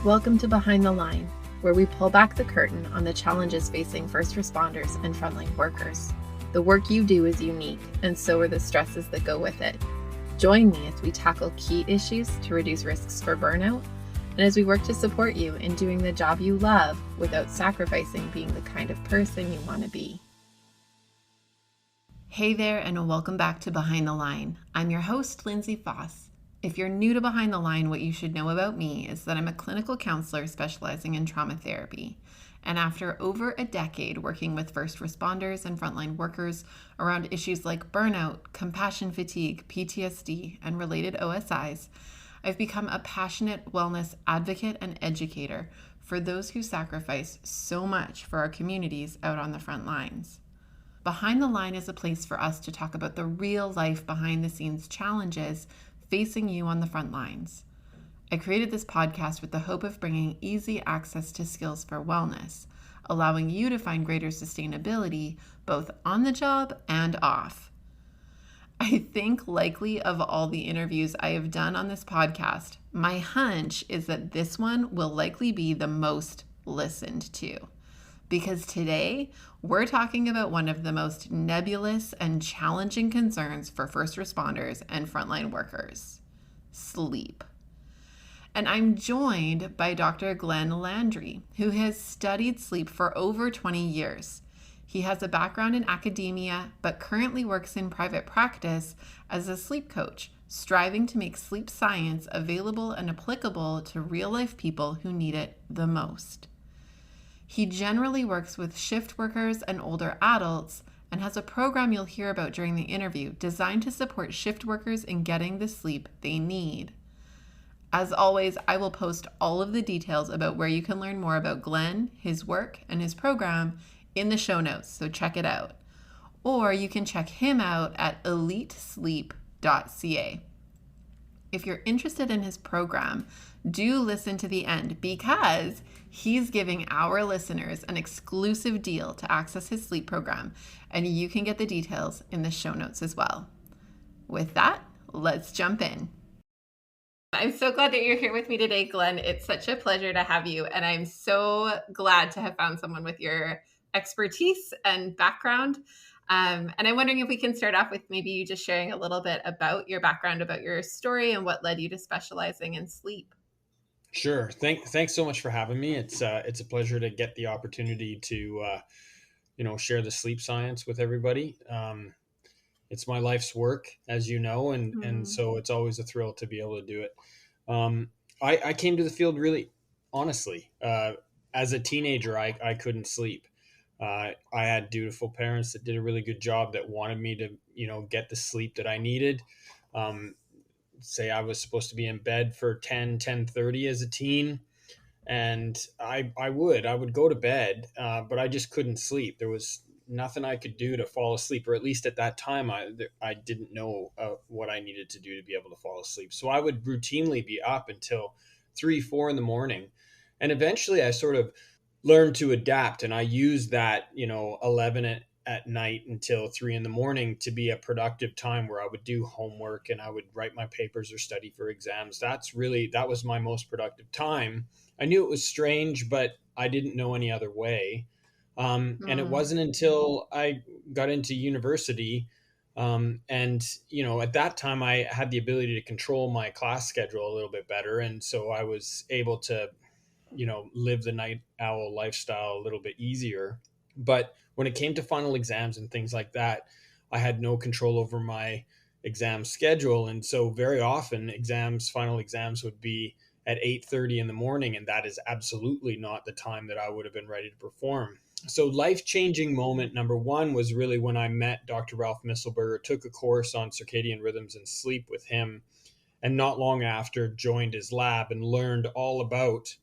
Welcome to Behind the Line, where we pull back the curtain on the challenges facing first responders and frontline workers. The work you do is unique, and so are the stresses that go with it. Join me as we tackle key issues to reduce risks for burnout, and as we work to support you in doing the job you love without sacrificing being the kind of person you want to be. Hey there, and welcome back to Behind the Line. I'm your host, Lindsay Faas. If you're new to Behind the Line, what you should know about me is that I'm a clinical counselor specializing in trauma therapy. And after over a decade working with first responders and frontline workers around issues like burnout, compassion fatigue, PTSD, and related OSIs, I've become a passionate wellness advocate and educator for those who sacrifice so much for our communities out on the front lines. Behind the Line is a place for us to talk about the real life behind the scenes challenges facing you on the front lines. I created this podcast with the hope of bringing easy access to skills for wellness, allowing you to find greater sustainability both on the job and off. I think likely of all the interviews I have done on this podcast, my hunch is that this one will likely be the most listened to. Because today, we're talking about one of the most nebulous and challenging concerns for first responders and frontline workers: sleep. And I'm joined by Dr. Glenn Landry, who has studied sleep for over 20 years. He has a background in academia, but currently works in private practice as a sleep coach, striving to make sleep science available and applicable to real-life people who need it the most. He generally works with shift workers and older adults and has a program you'll hear about during the interview designed to support shift workers in getting the sleep they need. As always, I will post all of the details about where you can learn more about Glenn, his work, and his program in the show notes, so check it out. Or you can check him out at elitesleep.ca. If you're interested in his program, do listen to the end because he's giving our listeners an exclusive deal to access his sleep program, and you can get the details in the show notes as well. With that, let's jump in. I'm so glad that you're here with me today, Glenn. It's such a pleasure to have you, and I'm so glad to have found someone with your expertise and background. And I'm wondering if we can start off with maybe you just sharing a little bit about your background, about your story, and what led you to specializing in sleep. Sure. Thanks so much for having me. It's a pleasure to get the opportunity to share the sleep science with everybody. It's my life's work, as you know, and so it's always a thrill to be able to do it. I came to the field really honestly. As a teenager, I couldn't sleep. I had dutiful parents that did a really good job that wanted me to get the sleep that I needed. Say I was supposed to be in bed for 10:30 as a teen, and I would go to bed, but I just couldn't sleep. There was nothing I could do to fall asleep, or at least at that time I didn't know what I needed to do to be able to fall asleep. So I would routinely be up until 3-4 in the morning, and eventually I sort of learned to adapt, and I used that 11 at night until 3 in the morning to be a productive time where I would do homework and I would write my papers or study for exams. That was my most productive time. I knew it was strange, but I didn't know any other way. And it wasn't until I got into university, at that time I had the ability to control my class schedule a little bit better. And so I was able to, live the night owl lifestyle a little bit easier. But when it came to final exams and things like that, I had no control over my exam schedule. And so very often final exams would be at 8:30 in the morning. And that is absolutely not the time that I would have been ready to perform. So life-changing moment number one was really when I met Dr. Ralph Misselberger, took a course on circadian rhythms and sleep with him. And not long after joined his lab and learned all about,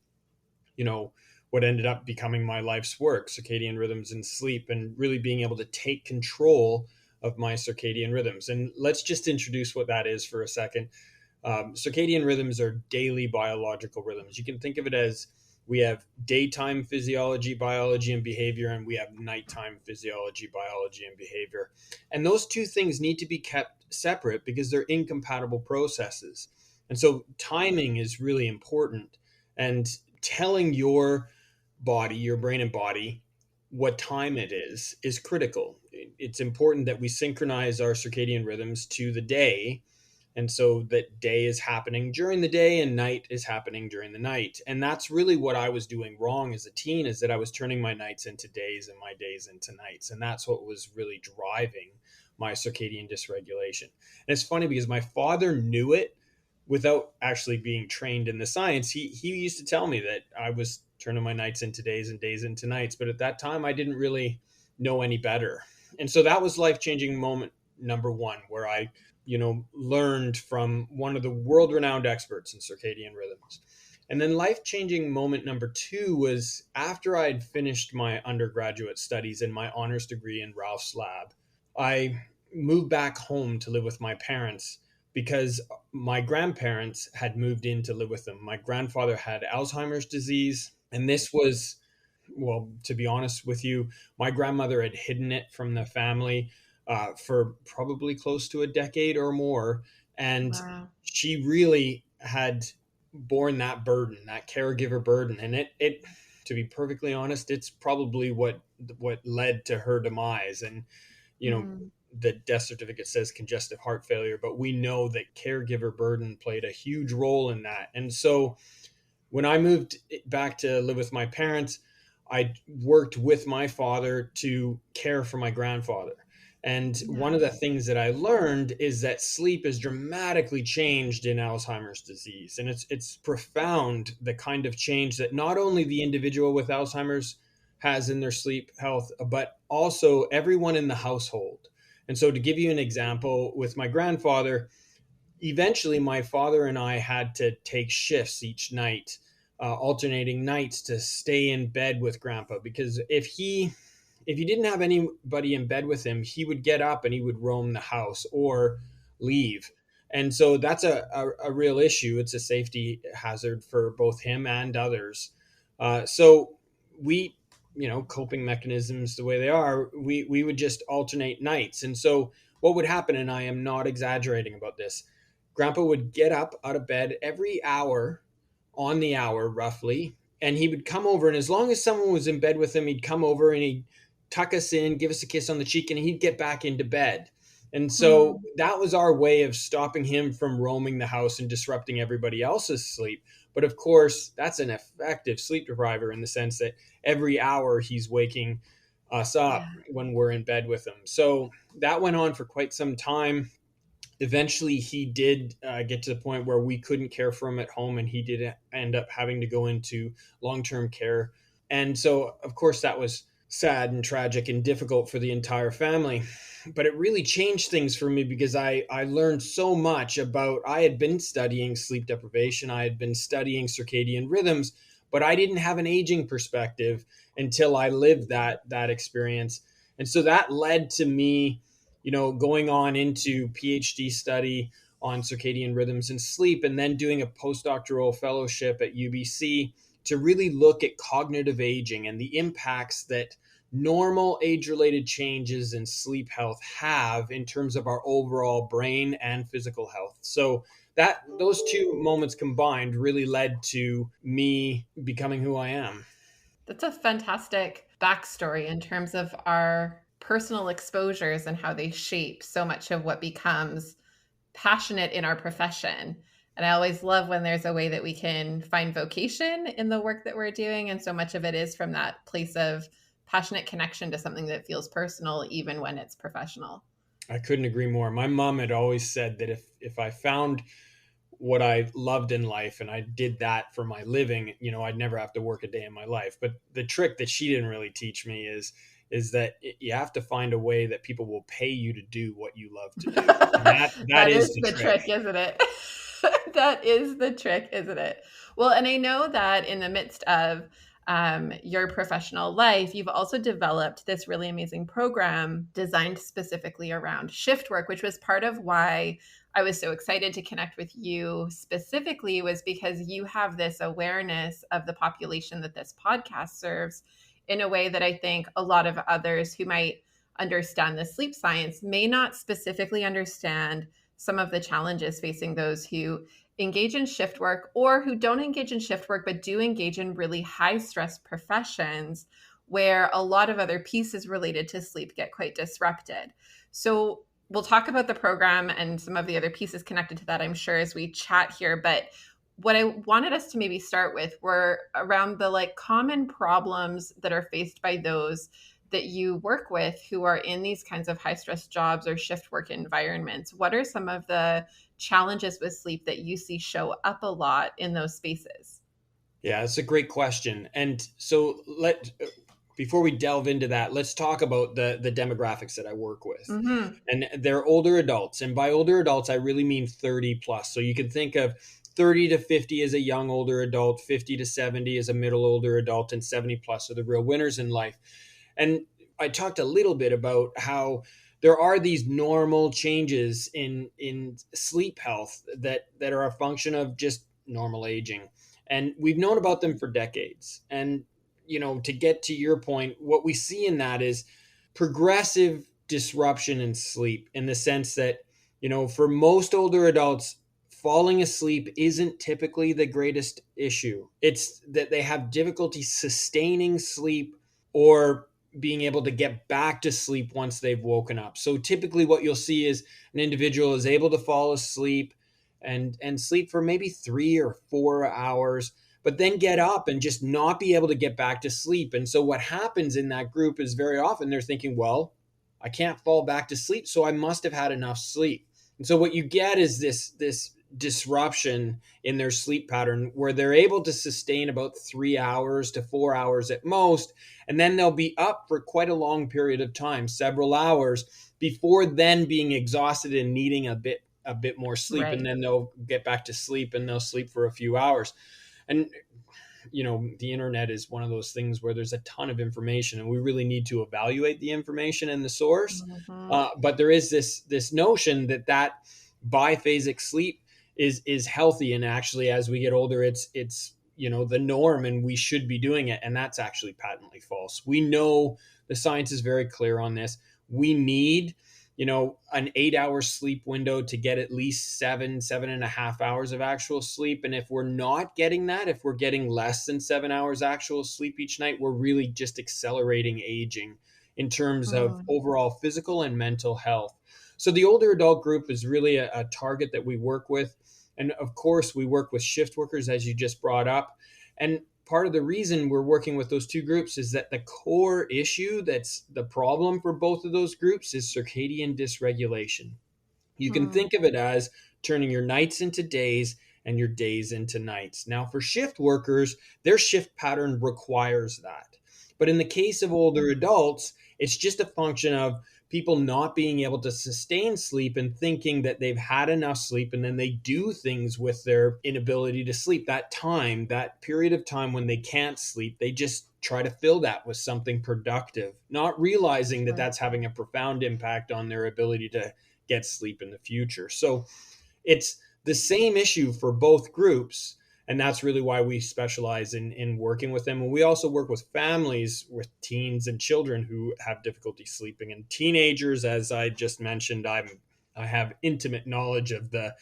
what ended up becoming my life's work, circadian rhythms and sleep, and really being able to take control of my circadian rhythms. And let's just introduce what that is for a second. Circadian rhythms are daily biological rhythms. You can think of it as we have daytime physiology, biology, and behavior, and we have nighttime physiology, biology, and behavior. And those two things need to be kept separate because they're incompatible processes. And so timing is really important. And telling your body, your brain and body, what time it is critical. It's important that we synchronize our circadian rhythms to the day, and so that day is happening during the day and night is happening during the night. And that's really what I was doing wrong as a teen, is that I was turning my nights into days and my days into nights. And that's what was really driving my circadian dysregulation. And it's funny because my father knew it without actually being trained in the science. He used to tell me that I was turning my nights into days and days into nights, but at that time I didn't really know any better. And so that was life-changing moment number one, where I learned from one of the world-renowned experts in circadian rhythms. And then life-changing moment number two was after I'd finished my undergraduate studies and my honors degree in Ralph's lab. I moved back home to live with my parents because my grandparents had moved in to live with them. My grandfather had Alzheimer's disease, and this was, well, to be honest with you, my grandmother had hidden it from the family for probably close to a decade or more. And Wow. she really had borne that burden, that caregiver burden. And it, to be perfectly honest, it's probably what led to her demise. And, Mm. the death certificate says congestive heart failure, but we know that caregiver burden played a huge role in that. And so when I moved back to live with my parents, I worked with my father to care for my grandfather. And one Yeah. of the things that I learned is that sleep is dramatically changed in Alzheimer's disease. And it's profound, the kind of change that not only the individual with Alzheimer's has in their sleep health, but also everyone in the household. And so to give you an example, with my grandfather, eventually my father and I had to take shifts each night, alternating nights, to stay in bed with grandpa, because if he didn't have anybody in bed with him, he would get up and he would roam the house or leave. And so that's a real issue. It's a safety hazard for both him and others. So we, coping mechanisms the way they are, we would just alternate nights. And so what would happen, and I am not exaggerating about this, grandpa would get up out of bed every hour, on the hour roughly, and he would come over, and as long as someone was in bed with him, he'd come over and he'd tuck us in, give us a kiss on the cheek, and he'd get back into bed. And so Mm. that was our way of stopping him from roaming the house and disrupting everybody else's sleep. But of course, that's an effective sleep depriver, in the sense that every hour he's waking us Yeah. up when we're in bed with him. So that went on for quite some time. Eventually he did get to the point where we couldn't care for him at home, and he did end up having to go into long-term care. And so of course that was sad and tragic and difficult for the entire family, but it really changed things for me, because I learned so much about, I had been studying sleep deprivation, I had been studying circadian rhythms, but I didn't have an aging perspective until I lived that experience. And so that led to me, going on into PhD study on circadian rhythms and sleep, and then doing a postdoctoral fellowship at UBC to really look at cognitive aging and the impacts that normal age-related changes in sleep health have in terms of our overall brain and physical health. So that those two moments combined really led to me becoming who I am. That's a fantastic backstory in terms of our personal exposures and how they shape so much of what becomes passionate in our profession. And I always love when there's a way that we can find vocation in the work that we're doing. And so much of it is from that place of passionate connection to something that feels personal, even when it's professional. I couldn't agree more. My mom had always said that if I found what I loved in life and I did that for my living, I'd never have to work a day in my life. But the trick that she didn't really teach me is that you have to find a way that people will pay you to do what you love to do. And that That is is the the trick. trick, isn't it? That is the trick, isn't it? Well, and I know that in the midst of your professional life, you've also developed this really amazing program designed specifically around shift work, which was part of why I was so excited to connect with you specifically, was because you have this awareness of the population that this podcast serves in a way that I think a lot of others who might understand the sleep science may not specifically understand some of the challenges facing those who engage in shift work or who don't engage in shift work but do engage in really high stress professions where a lot of other pieces related to sleep get quite disrupted. So we'll talk about the program and some of the other pieces connected to that, I'm sure, as we chat here. But what I wanted us to maybe start with were around the like common problems that are faced by those that you work with who are in these kinds of high stress jobs or shift work environments. What are some of the challenges with sleep that you see show up a lot in those spaces? Yeah, it's a great question. And so before we delve into that, let's talk about the demographics that I work with. Mm-hmm. And they're older adults. And by older adults, I really mean 30 plus. So you can think of 30 to 50 as a young older adult, 50 to 70 as a middle older adult, and 70 plus are the real winners in life. And I talked a little bit about how there are these normal changes in sleep health that are a function of just normal aging. And we've known about them for decades. And to get to your point, what we see in that is progressive disruption in sleep, in the sense that, for most older adults, falling asleep isn't typically the greatest issue. It's that they have difficulty sustaining sleep or being able to get back to sleep once they've woken up. So typically what you'll see is an individual is able to fall asleep and sleep for maybe 3 or 4 hours, but then get up and just not be able to get back to sleep. And so what happens in that group is very often they're thinking, well, I can't fall back to sleep, so I must have had enough sleep. And so what you get is this disruption in their sleep pattern where they're able to sustain about 3 hours to 4 hours at most, and then they'll be up for quite a long period of time, several hours, before then being exhausted and needing a bit more sleep. And Right. then they'll get back to sleep and they'll sleep for a few hours. And the internet is one of those things where there's a ton of information and we really need to evaluate the information and the source. Mm-hmm. But there is this notion that biphasic sleep is healthy, and actually as we get older it's the norm and we should be doing it, and that's actually patently false. We know the science is very clear on this. We need an 8 hour sleep window to get at least 7.5 hours of actual sleep. And if we're not getting that, if we're getting less than 7 hours actual sleep each night, we're really just accelerating aging in terms of Mm. overall physical and mental health. So the older adult group is really a target that we work with. And of course, we work with shift workers, as you just brought up. And part of the reason we're working with those two groups is that the core issue that's the problem for both of those groups is circadian dysregulation. You can Mm. think of it as turning your nights into days and your days into nights. Now, for shift workers, their shift pattern requires that. But in the case of older adults, it's just a function of people not being able to sustain sleep and thinking that they've had enough sleep, and then they do things with their inability to sleep. That time, that period of time when they can't sleep, they just try to fill that with something productive, not realizing that Sure. that's having a profound impact on their ability to get sleep in the future. So it's the same issue for both groups. And that's really why we specialize in working with them. And we also work with families with teens and children who have difficulty sleeping. And teenagers, as I just mentioned, I have intimate knowledge of the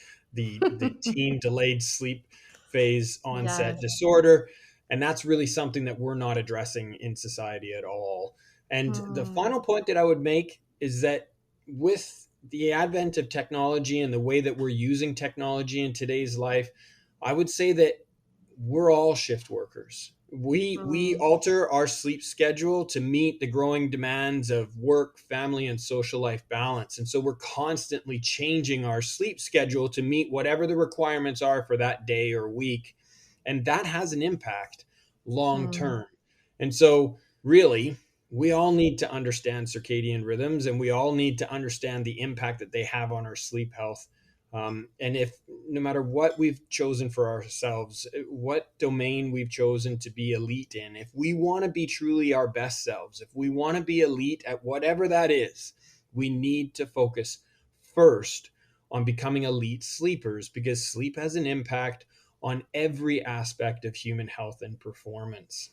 teen delayed sleep phase onset Yes. disorder. And that's really something that we're not addressing in society at all. And the Mm. final point that I would make is that with the advent of technology and the way that we're using technology in today's life, I would say that we're all shift workers. We Mm. alter our sleep schedule to meet the growing demands of work, family, and social life balance. And so we're constantly changing our sleep schedule to meet whatever the requirements are for that day or week. And that has an impact long Mm. term. And so really, we all need to understand circadian rhythms, and we all need to understand the impact that they have on our sleep health. And if no matter what we've chosen for ourselves, what domain we've chosen to be elite in, if we want to be truly our best selves, if we want to be elite at whatever that is, we need to focus first on becoming elite sleepers, because sleep has an impact on every aspect of human health and performance.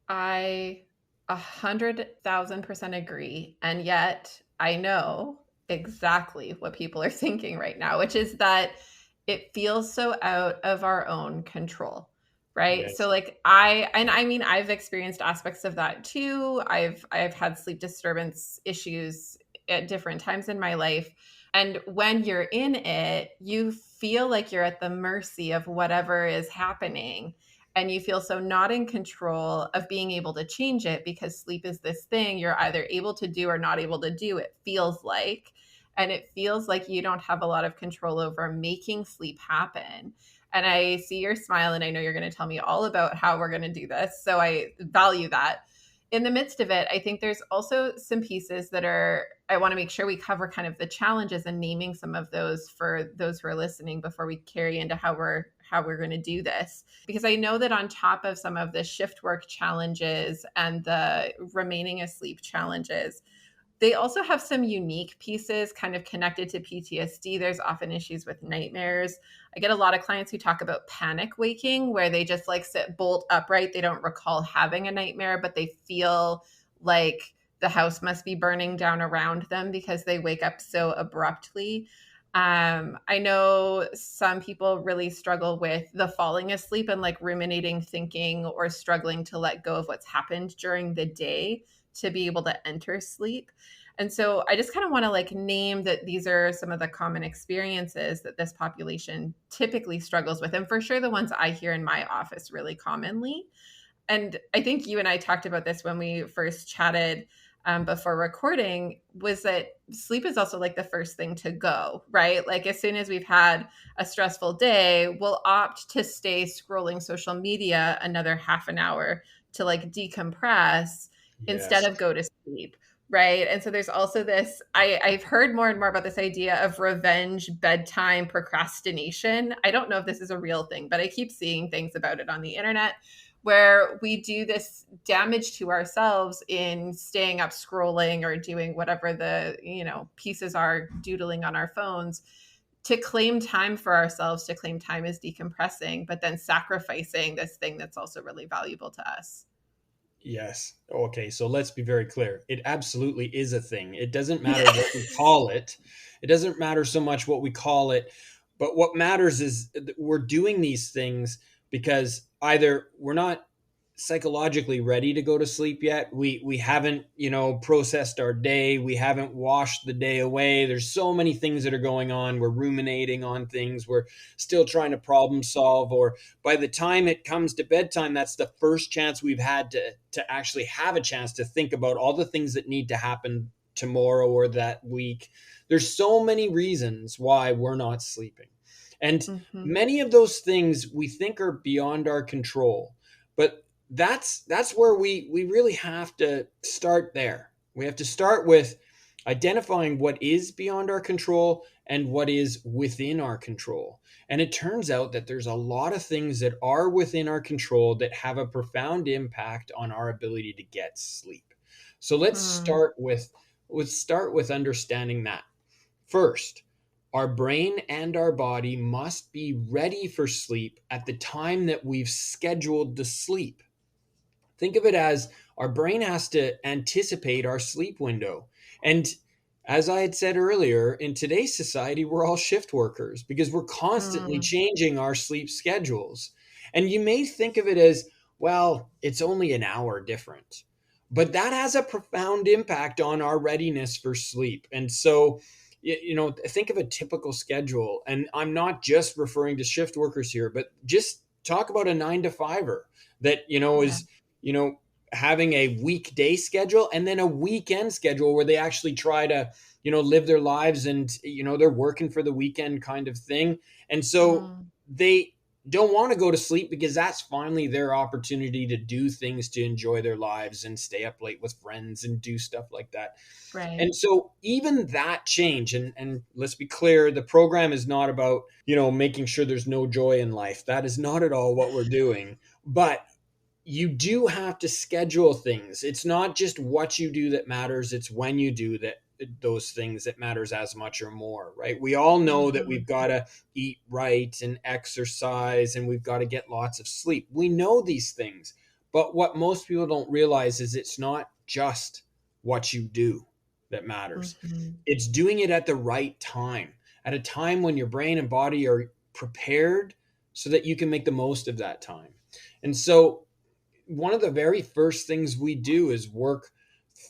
I 100,000% agree. And yet I know exactly what people are thinking right now, which is that it feels so out of our own control. Right. So Yes. like I mean, I've experienced aspects of that too. I've had sleep disturbance issues at different times in my life. And when you're in it, you feel like you're at the mercy of whatever is happening. And you feel so not in control of being able to change it, because sleep is this thing you're either able to do or not able to do, it feels like. And it feels like you don't have a lot of control over making sleep happen. And I see your smile, and I know you're going to tell me all about how we're going to do this. So I value that. In the midst of it, I think there's also some pieces that I want to make sure we cover kind of the challenges and naming some of those for those who are listening before we carry into how we're going to do this. Because I know that on top of some of the shift work challenges and the remaining asleep challenges, they also have some unique pieces kind of connected to PTSD. There's often issues with nightmares. I get a lot of clients who talk about panic waking, where they just like sit bolt upright. They don't recall having a nightmare, but they feel like the house must be burning down around them because they wake up so abruptly. I know some people really struggle with the falling asleep and like ruminating thinking, or struggling to let go of what's happened during the day to be able to enter sleep. And so I just kind of want to like name that these are some of the common experiences that this population typically struggles with. And for sure, the ones I hear in my office really commonly. And I think you and I talked about this when we first chatted before recording, was that sleep is also like the first thing to go, right? Like as soon as we've had a stressful day, we'll opt to stay scrolling social media another half an hour to like decompress instead Yes. of go to sleep. Right. And so there's also this, I've heard more and more about this idea of revenge bedtime procrastination. I don't know if this is a real thing, but I keep seeing things about it on the internet, where we do this damage to ourselves in staying up scrolling or doing whatever the, pieces are, doodling on our phones, to claim time for ourselves, to claim time as decompressing, but then sacrificing this thing that's also really valuable to us. Yes. Okay. So let's be very clear. It absolutely is a thing. It doesn't matter Yeah. what we call it. It doesn't matter so much what we call it, but what matters is that we're doing these things because either we're not psychologically ready to go to sleep yet. We haven't, processed our day. We haven't washed the day away. There's so many things that are going on. We're ruminating on things. We're still trying to problem solve, or by the time it comes to bedtime, that's the first chance we've had to actually have a chance to think about all the things that need to happen tomorrow or that week. There's so many reasons why we're not sleeping. And Mm-hmm. many of those things we think are beyond our control. But that's where we really have to start there. We have to start with identifying what is beyond our control and what is within our control. And it turns out that there's a lot of things that are within our control that have a profound impact on our ability to get sleep. So Mm. let's start with understanding that. First, our brain and our body must be ready for sleep at the time that we've scheduled the sleep. Think of it as our brain has to anticipate our sleep window. And as I had said earlier, in today's society, we're all shift workers because we're constantly Mm. changing our sleep schedules. And you may think of it as, well, it's only an hour different. But that has a profound impact on our readiness for sleep. And so, think of a typical schedule. And I'm not just referring to shift workers here, but just talk about a 9 to 5er that, Yeah. is having a weekday schedule and then a weekend schedule where they actually try to live their lives and they're working for the weekend kind of thing. And so Mm. they don't want to go to sleep because that's finally their opportunity to do things, to enjoy their lives and stay up late with friends and do stuff like that. Right. And so even that change, and let's be clear, the program is not about making sure there's no joy in life. That is not at all what we're doing. But you do have to schedule things. It's not just what you do that matters, it's when you do those things that matters as much or more, right? We all know that Mm-hmm. we've got to eat right and exercise and we've got to get lots of sleep. We know these things. But what most people don't realize is it's not just what you do that matters. Mm-hmm. It's doing it at the right time, at a time when your brain and body are prepared so that you can make the most of that time. And so one of the very first things we do is work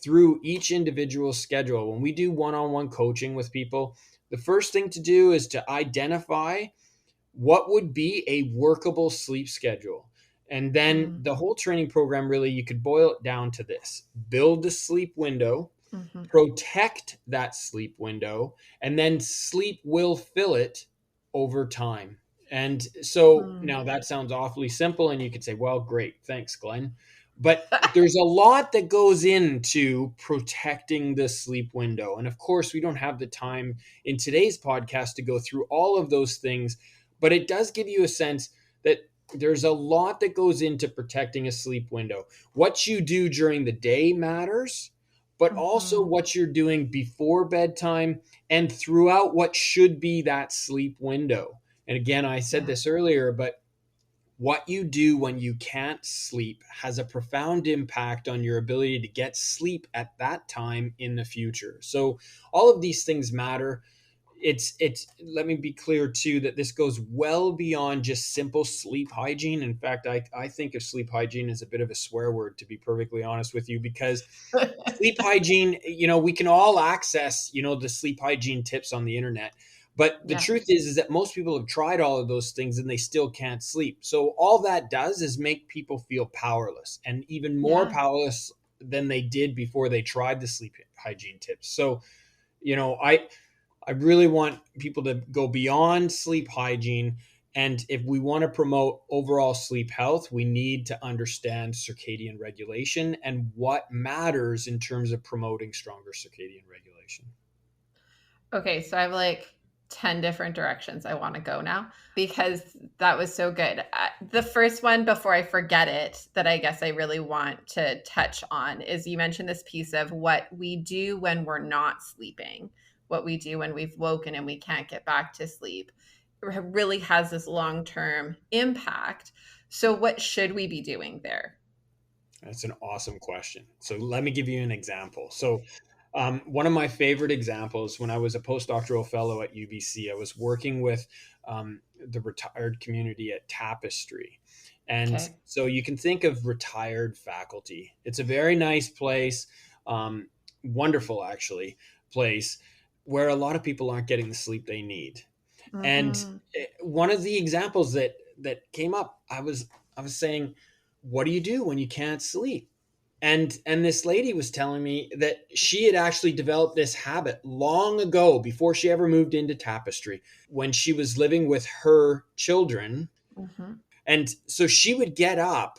through each individual schedule. When we do one-on-one coaching with people, the first thing to do is to identify what would be a workable sleep schedule. And then the whole training program, really, you could boil it down to this: build a sleep window, protect that sleep window, and then sleep will fill it over time. And so now that sounds awfully simple, and you could say, well, great, thanks, Glenn. But there's a lot that goes into protecting the sleep window. And of course, we don't have the time in today's podcast to go through all of those things, but it does give you a sense that there's a lot that goes into protecting a sleep window. What you do during the day matters, but also what you're doing before bedtime and throughout what should be that sleep window. And again, I said this earlier, but what you do when you can't sleep has a profound impact on your ability to get sleep at that time in the future. So all of these things matter. It's let me be clear too that this goes well beyond just simple sleep hygiene. In fact, I think of sleep hygiene as a bit of a swear word, to be perfectly honest with you, because sleep hygiene, we can all access, the sleep hygiene tips on the internet. But the truth is that most people have tried all of those things and they still can't sleep. So all that does is make people feel powerless, and even more powerless than they did before they tried the sleep hygiene tips. So, I really want people to go beyond sleep hygiene. And if we want to promote overall sleep health, we need to understand circadian regulation and what matters in terms of promoting stronger circadian regulation. Okay, so I have like 10 different directions I want to go now because that was so good. The first one, before I forget it, that I guess I really want to touch on is you mentioned this piece of what we do when we're not sleeping, what we do when we've woken and we can't get back to sleep. It really has this long-term impact. So what should we be doing there? That's an awesome question. So let me give you an example. So one of my favorite examples, when I was a postdoctoral fellow at UBC, I was working with the retired community at Tapestry. And so you can think of retired faculty. It's a very nice place, wonderful actually, place where a lot of people aren't getting the sleep they need. And one of the examples that came up, I was saying, what do you do when you can't sleep? And this lady was telling me that she had actually developed this habit long ago, before she ever moved into Tapestry, when she was living with her children. And so she would get up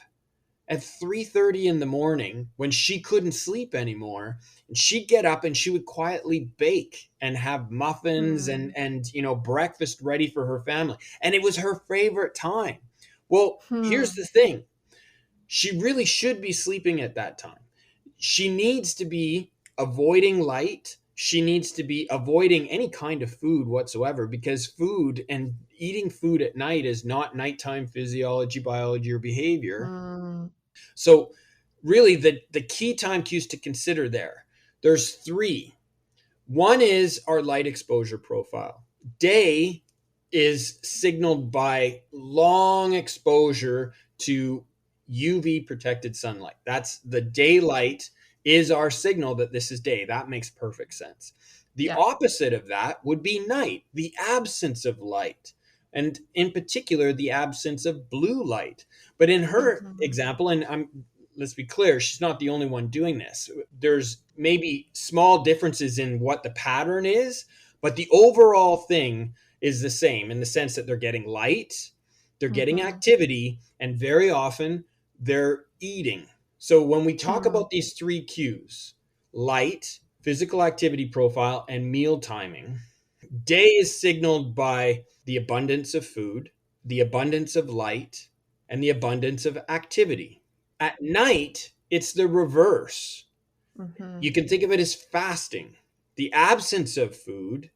at 3:30 in the morning when she couldn't sleep anymore, and she'd get up and she would quietly bake and have muffins and breakfast ready for her family. And it was her favorite time. Well, here's the thing. She really should be sleeping at that time. She needs to be avoiding light. She needs to be avoiding any kind of food whatsoever, because food and eating food at night is not nighttime physiology, biology, or behavior. So really the key time cues to consider there's three. One is our light exposure profile. Day is signaled by long exposure to UV protected sunlight. That's the daylight is our signal that this is day. That makes perfect sense. The opposite of that would be night, the absence of light, and in particular, the absence of blue light. But in her example, and let's be clear, she's not the only one doing this. There's maybe small differences in what the pattern is, but the overall thing is the same in the sense that they're getting light, they're getting activity, and very often they're eating. So when we talk about these three cues, light, physical activity profile, and meal timing, day is signaled by the abundance of food, the abundance of light, and the abundance of activity. At night, it's the reverse. You can think of it as fasting, the absence of food,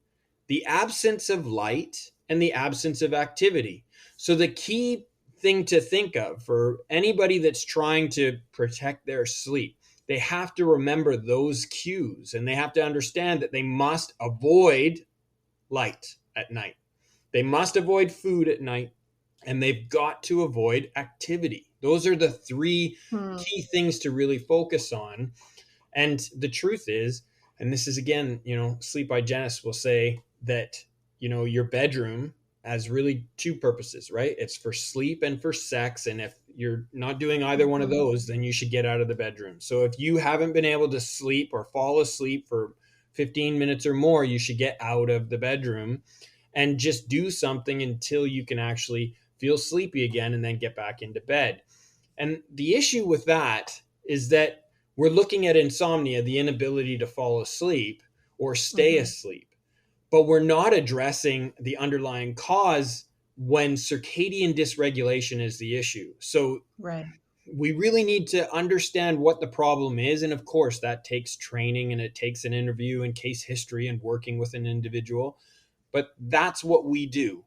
the absence of light, and the absence of activity. So the key thing to think of for anybody that's trying to protect their sleep, they have to remember those cues, and they have to understand that they must avoid light at night. They must avoid food at night, and they've got to avoid activity. Those are the three Hmm. key things to really focus on. And the truth is, and this is again, sleep hygienists will say that, your bedroom has really two purposes, right? It's for sleep and for sex. And if you're not doing either one of Mhm. those, then you should get out of the bedroom. So if you haven't been able to sleep or fall asleep for 15 minutes or more, you should get out of the bedroom and just do something until you can actually feel sleepy again and then get back into bed. And the issue with that is that we're looking at insomnia, the inability to fall asleep or stay Mhm. asleep, but we're not addressing the underlying cause when circadian dysregulation is the issue. So Right. we really need to understand what the problem is. And of course, that takes training and it takes an interview and case history and working with an individual. But that's what we do.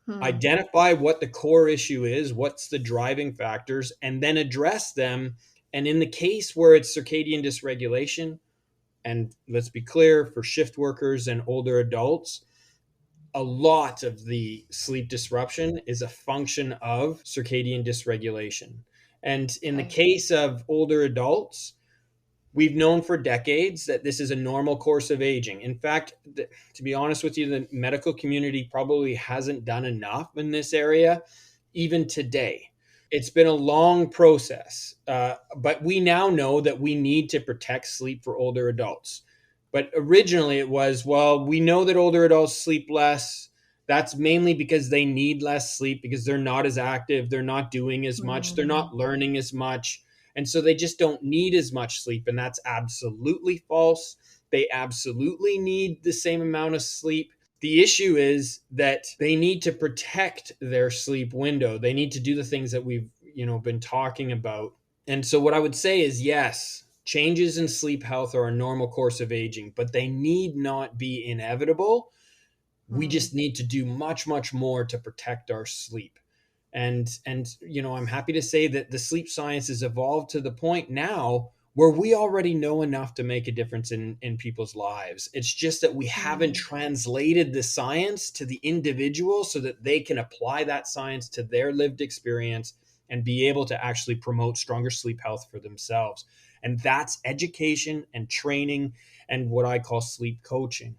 Hmm. Identify what the core issue is, what's the driving factors, and then address them. And in the case where it's circadian dysregulation, and let's be clear, for shift workers and older adults, a lot of the sleep disruption is a function of circadian dysregulation. And in the Okay. case of older adults, we've known for decades that this is a normal course of aging. In fact, to be honest with you, the medical community probably hasn't done enough in this area, even today. It's been a long process, but we now know that we need to protect sleep for older adults. But originally it was, well, we know that older adults sleep less. That's mainly because they need less sleep because they're not as active, they're not doing as much, they're Mm. not learning as much. And so they just don't need as much sleep. And that's absolutely false. They absolutely need the same amount of sleep. The issue is that they need to protect their sleep window. They need to do the things that we've, been talking about. And so what I would say is yes, changes in sleep health are a normal course of aging, but they need not be inevitable. We Hmm. just need to do much, much more to protect our sleep. And I'm happy to say that the sleep science has evolved to the point now where we already know enough to make a difference in people's lives. It's just that we haven't Hmm. translated the science to the individual so that they can apply that science to their lived experience and be able to actually promote stronger sleep health for themselves. And that's education and training and what I call sleep coaching.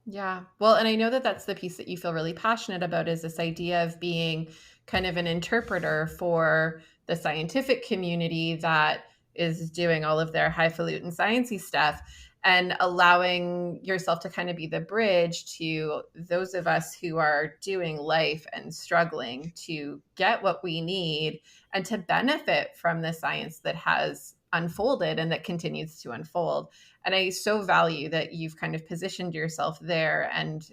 Yeah. Well, and I know that that's the piece that you feel really passionate about is this idea of being kind of an interpreter for the scientific community that is doing all of their highfalutin sciencey stuff and allowing yourself to kind of be the bridge to those of us who are doing life and struggling to get what we need and to benefit from the science that has unfolded and that continues to unfold. And I so value that you've kind of positioned yourself there and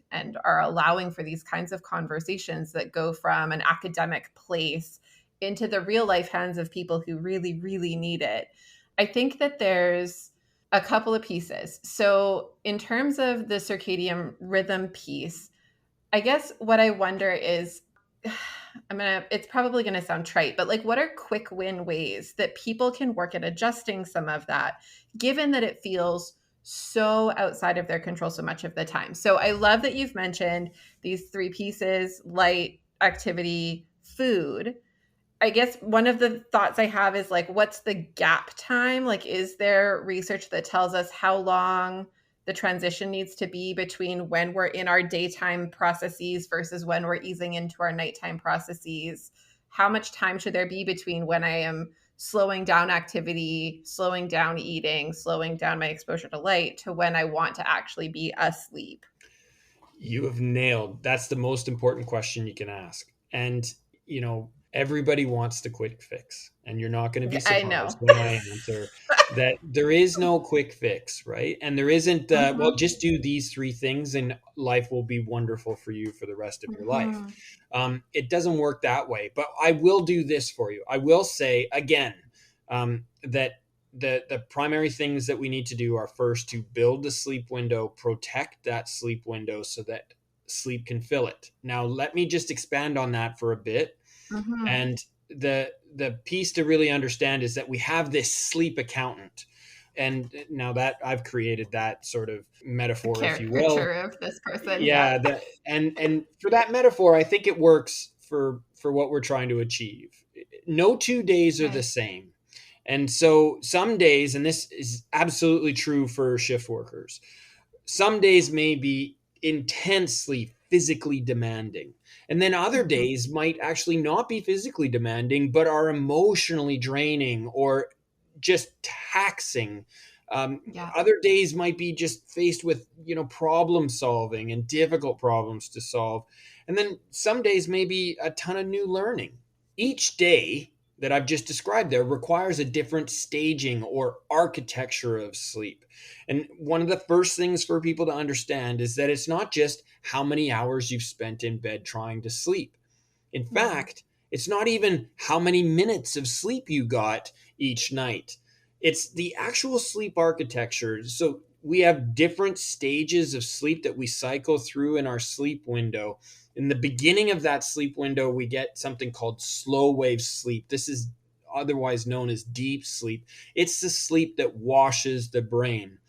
are allowing for these kinds of conversations that go from an academic place into the real life hands of people who really really need it. I think that there's a couple of pieces. So in terms of the circadian rhythm piece, I guess what I wonder is it's probably gonna sound trite, but like what are quick win ways that people can work at adjusting some of that, given that it feels so outside of their control so much of the time? So I love that you've mentioned these three pieces: light, activity, food. I guess one of the thoughts I have is like, what's the gap time? Like, is there research that tells us how long the transition needs to be between when we're in our daytime processes versus when we're easing into our nighttime processes? How much time should there be between when I am slowing down activity, slowing down eating, slowing down my exposure to light to when I want to actually be asleep? You have nailed. That's the most important question you can ask. And, everybody wants the quick fix. And you're not going to be I surprised know. when I answer that there is no quick fix, right? And there isn't, well, Mhm. just do these three things and life will be wonderful for you for the rest of your life. Mhm. It doesn't work that way. But I will do this for you. I will say again that the primary things that we need to do are first to build the sleep window, protect that sleep window so that sleep can fill it. Now, let me just expand on that for a bit. Mhm. And the piece to really understand is that we have this sleep accountant. And now that I've created that sort of A metaphor, if you caricature will. of this person. Yeah. Yeah, and for that metaphor, I think it works for what we're trying to achieve. No 2 days are the Okay. same. And so some days, and this is absolutely true for shift workers, some days may be intensely physically demanding. And then other Mm-hmm. days might actually not be physically demanding, but are emotionally draining or just taxing. Yeah. Other days might be just faced with, problem solving and difficult problems to solve. And then some days may be a ton of new learning. Each day that I've just described there requires a different staging or architecture of sleep. And one of the first things for people to understand is that it's not just how many hours you've spent in bed trying to sleep. In Mm-hmm. fact, it's not even how many minutes of sleep you got each night. It's the actual sleep architecture. So we have different stages of sleep that we cycle through in our sleep window. In the beginning of that sleep window, we get something called slow wave sleep. This is otherwise known as deep sleep. It's the sleep that washes the brain.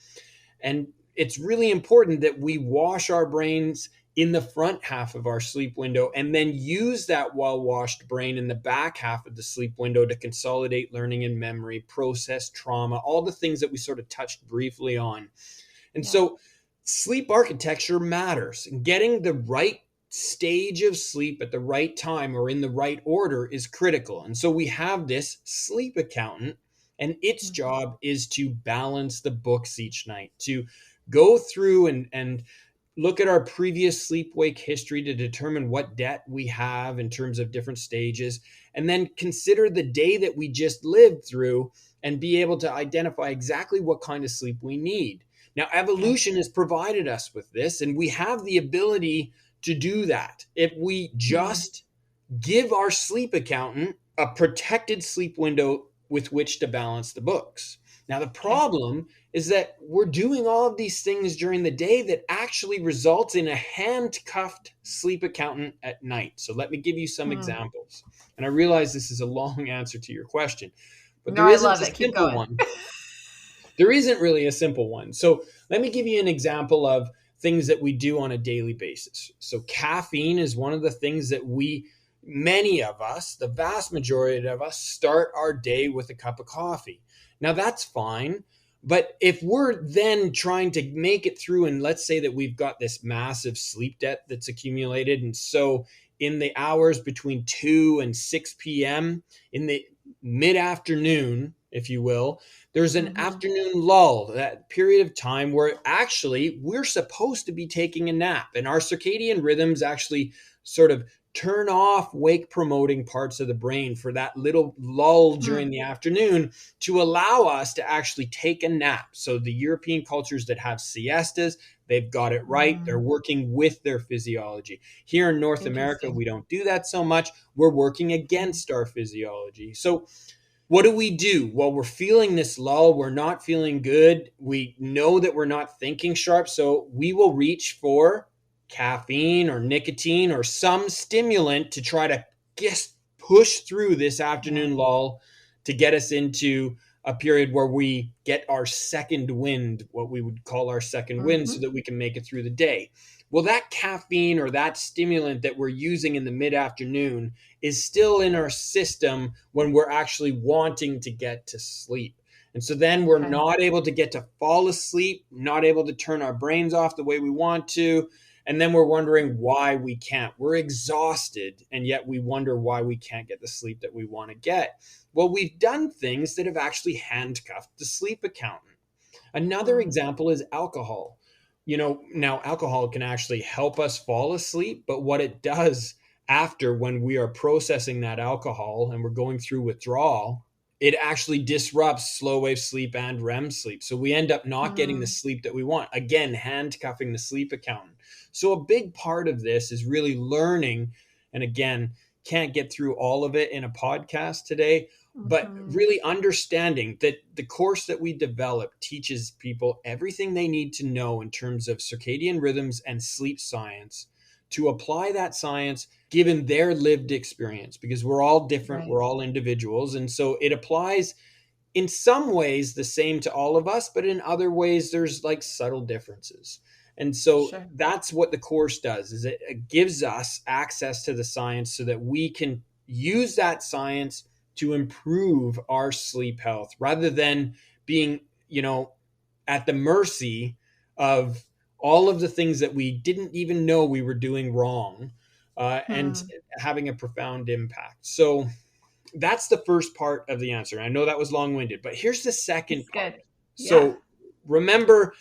And it's really important that we wash our brains in the front half of our sleep window and then use that well washed brain in the back half of the sleep window to consolidate learning and memory, process trauma, all the things that we sort of touched briefly on. And Yeah. so sleep architecture matters. Getting the right stage of sleep at the right time or in the right order is critical. And so we have this sleep accountant, and its Mm-hmm. job is to balance the books each night, to go through and look at our previous sleep wake history to determine what debt we have in terms of different stages, and then consider the day that we just lived through and be able to identify exactly what kind of sleep we need. Now, Okay. evolution has provided us with this, and we have the ability to do that if we Mm. just give our sleep accountant a protected sleep window with which to balance the books. Now, the Okay. problem is that we're doing all of these things during the day that actually results in a handcuffed sleep accountant at night. So, let me give you some Mm. examples. And I realize this is a long answer to your question, but No, there I isn't love a it. Keep simple going. one. There isn't really a simple one. So let me give you an example of things that we do on a daily basis. So caffeine is one of the things that many of us, the vast majority of us, start our day with a cup of coffee. Now that's fine. But if we're then trying to make it through, and let's say that we've got this massive sleep debt that's accumulated, and so in the hours between 2 and 6 p.m., in the mid afternoon, if you will, there's an Mm-hmm. afternoon lull, that period of time where actually we're supposed to be taking a nap, and our circadian rhythms actually sort of turn off wake promoting parts of the brain for that little lull during Mm. the afternoon to allow us to actually take a nap. So the European cultures that have siestas, they've got it right. They're Mm. working with their physiology. Here in North America, Interesting. we don't do that so much. We're working Mm. against our physiology. So what do we do? Well, we're feeling this lull. We're not feeling good. We know that we're not thinking sharp. So we will reach for caffeine or nicotine or some stimulant to try to just push through this Yeah. afternoon lull to get us into a period where we get our second wind, what we would call our second wind, Mm-hmm. so that we can make it through the day. Well, that caffeine or that stimulant that we're using in the mid afternoon is still in our system when we're actually wanting to get to sleep. And so then we're Okay. not able to get to fall asleep, not able to turn our brains off the way we want to. And then we're wondering why we can't. We're exhausted, and yet we wonder why we can't get the sleep that we want to get. Well, we've done things that have actually handcuffed the sleep accountant. Another Mm. example is alcohol. Now alcohol can actually help us fall asleep, but what it does after, when we are processing that alcohol and we're going through withdrawal, it actually disrupts slow wave sleep and REM sleep. So we end up not getting the Mm. sleep that we want. Again, handcuffing the sleep accountant. So a big part of this is really learning. And again, can't get through all of it in a podcast today, but Mm-hmm. really understanding that the course that we develop teaches people everything they need to know in terms of circadian rhythms and sleep science to apply that science given their lived experience, because we're all different, Right. we're all individuals. And so it applies in some ways the same to all of us, but in other ways there's like subtle differences. And so Sure. that's what the course does, is it gives us access to the science so that we can use that science to improve our sleep health rather than being, at the mercy of all of the things that we didn't even know we were doing wrong, and Hmm. having a profound impact. So that's the first part of the answer. I know that was long winded, but here's the second It's part. good. Yeah. So remember,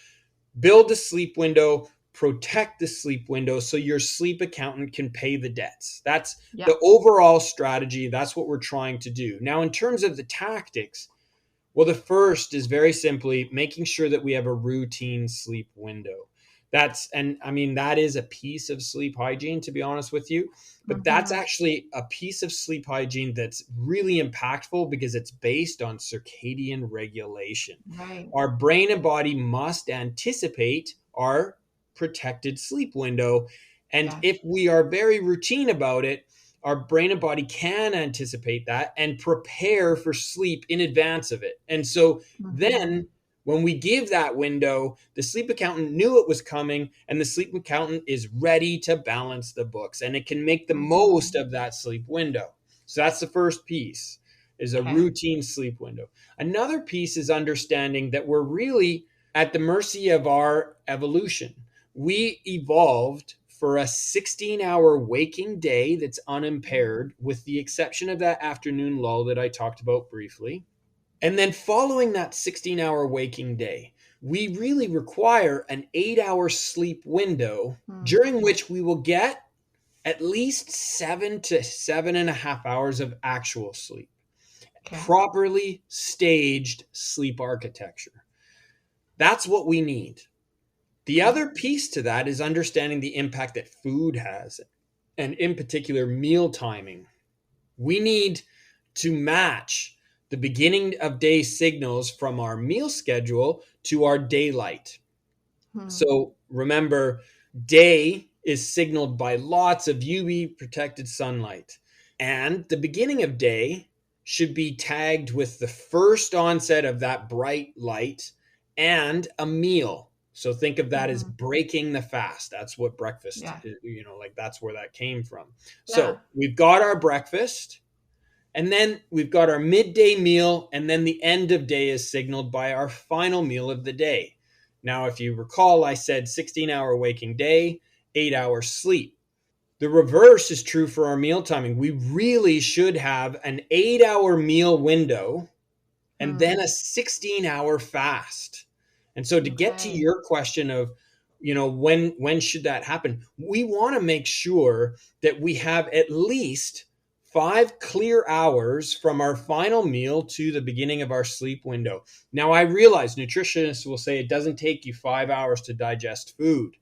build a sleep window, protect the sleep window so your sleep accountant can pay the debts. That's Yeah. the overall strategy. That's what we're trying to do. Now, in terms of the tactics, well, the first is very simply making sure that we have a routine sleep window. And I mean, that is a piece of sleep hygiene, to be honest with you. But that's Hmm. actually a piece of sleep hygiene that's really impactful because it's based on circadian regulation. Right. Our brain and body must anticipate our protected sleep window. And Yes. if we are very routine about it, our brain and body can anticipate that and prepare for sleep in advance of it. And so Hmm. then when we give that window, the sleep accountant knew it was coming, and the sleep accountant is ready to balance the books and it can make the most Hmm. of that sleep window. So that's the first piece, is a Okay. routine sleep window. Another piece is understanding that we're really at the mercy of our evolution. We evolved for a 16-hour waking day that's unimpaired, with the exception of that afternoon lull that I talked about briefly. And then following that 16-hour waking day, we really require an 8-hour sleep window Hmm. during which we will get at least 7 to 7.5 hours of actual sleep, Okay. properly staged sleep architecture. That's what we need. The Okay. other piece to that is understanding the impact that food has, and in particular, meal timing. We need to match the beginning of day signals from our meal schedule to our daylight. Hmm. So remember, day is signaled by lots of UV protected sunlight. And the beginning of day should be tagged with the first onset of that bright light and a meal. So think of that as Hmm. breaking the fast. That's what breakfast, Yeah. like that's where that came from. Yeah. So we've got our breakfast, and then we've got our midday meal, and then the end of day is signaled by our final meal of the day. Now, if you recall, I said 16-hour waking day, 8 hours sleep. The reverse is true for our meal timing. We really should have an 8-hour meal window and then Hmm. a 16-hour fast. And so to get to Okay. your question of, when should that happen? We want to make sure that we have at least 5 clear hours from our final meal to the beginning of our sleep window. Now, I realize nutritionists will say it doesn't take you 5 hours to digest food,